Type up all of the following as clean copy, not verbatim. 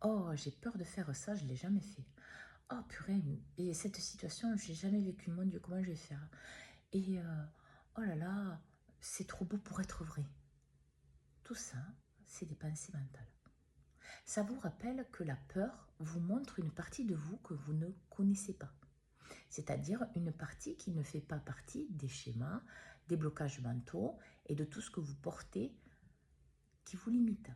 Oh, j'ai peur de faire ça, je ne l'ai jamais fait. Oh purée, et cette situation, je n'ai jamais vécu, mon Dieu, comment je vais faire? Et oh là là, c'est trop beau pour être vrai. Tout ça, c'est des pensées mentales. Ça vous rappelle que la peur vous montre une partie de vous que vous ne connaissez pas. C'est-à-dire une partie qui ne fait pas partie des schémas, des blocages mentaux et de tout ce que vous portez qui vous limite.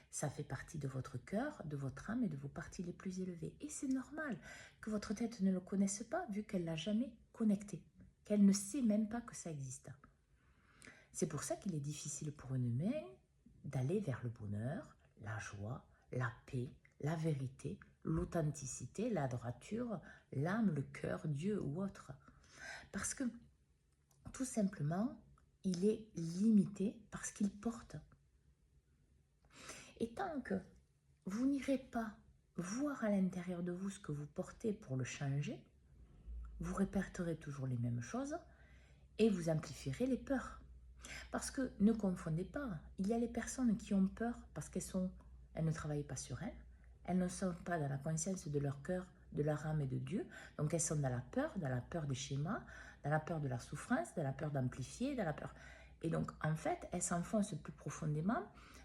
Ça fait partie de votre cœur, de votre âme et de vos parties les plus élevées. Et c'est normal que votre tête ne le connaisse pas vu qu'elle ne l'a jamais connecté, qu'elle ne sait même pas que ça existe. C'est pour ça qu'il est difficile pour une humain d'aller vers le bonheur, la joie, la paix, la vérité, l'authenticité, la droiture, l'âme, le cœur, Dieu ou autre. Parce que tout simplement, il est limité parce qu'il porte. Et tant que vous n'irez pas voir à l'intérieur de vous ce que vous portez pour le changer, vous répéterez toujours les mêmes choses et vous amplifierez les peurs. Parce que ne confondez pas, il y a les personnes qui ont peur parce elles ne travaillent pas sur elles ne sont pas dans la conscience de leur cœur, de leur âme et de Dieu, donc elles sont dans la peur des schémas, dans la peur de la souffrance, dans la peur d'amplifier, dans la peur... Et donc, en fait, elles s'enfoncent plus profondément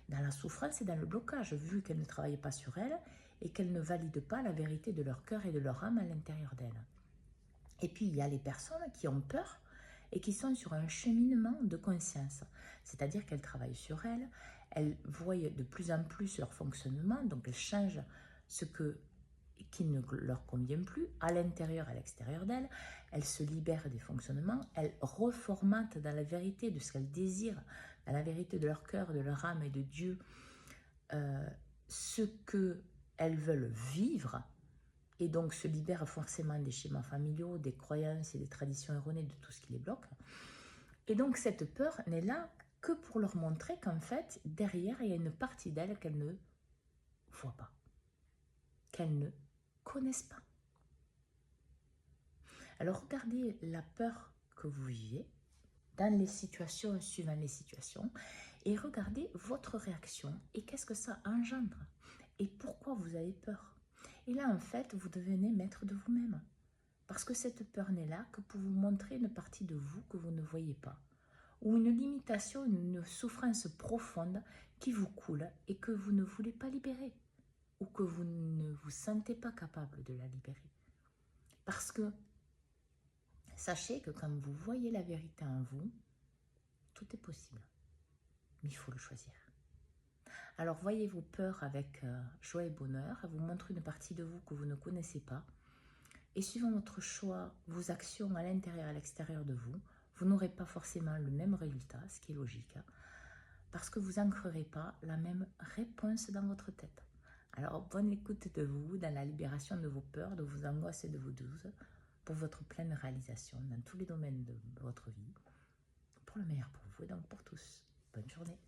dans la souffrance et dans le blocage, vu qu'elles ne travaillent pas sur elles et qu'elles ne valident pas la vérité de leur cœur et de leur âme à l'intérieur d'elles. Et puis, il y a les personnes qui ont peur et qui sont sur un cheminement de conscience. C'est-à-dire qu'elles travaillent sur elles voient de plus en plus leur fonctionnement, donc elles changent qui ne leur convient plus, à l'intérieur et à l'extérieur d'elles. Elles se libèrent des fonctionnements, elles reformatent dans la vérité de ce qu'elles désirent, dans la vérité de leur cœur, de leur âme et de Dieu, ce qu'elles veulent vivre, et donc se libèrent forcément des schémas familiaux, des croyances et des traditions erronées, de tout ce qui les bloque. Et donc cette peur n'est là que pour leur montrer qu'en fait, derrière, il y a une partie d'elles qu'elles ne voient pas, qu'elles ne connaissent pas. Alors regardez la peur que vous vivez dans les situations, suivant les situations, et regardez votre réaction et qu'est-ce que ça engendre et pourquoi vous avez peur. Et là, en fait, vous devenez maître de vous-même. Parce que cette peur n'est là que pour vous montrer une partie de vous que vous ne voyez pas, ou une limitation, une souffrance profonde qui vous coule et que vous ne voulez pas libérer, ou que vous ne vous sentez pas capable de la libérer. Parce que sachez que quand vous voyez la vérité en vous, tout est possible, mais il faut le choisir. Alors voyez vos peurs avec joie et bonheur, elles vous montrent une partie de vous que vous ne connaissez pas, et suivant votre choix, vos actions à l'intérieur et à l'extérieur de vous, vous n'aurez pas forcément le même résultat, ce qui est logique, parce que vous n'ancrerez pas la même réponse dans votre tête. Alors, bonne écoute de vous dans la libération de vos peurs, de vos angoisses et de vos doutes, pour votre pleine réalisation dans tous les domaines de votre vie, pour le meilleur pour vous et donc pour tous. Bonne journée.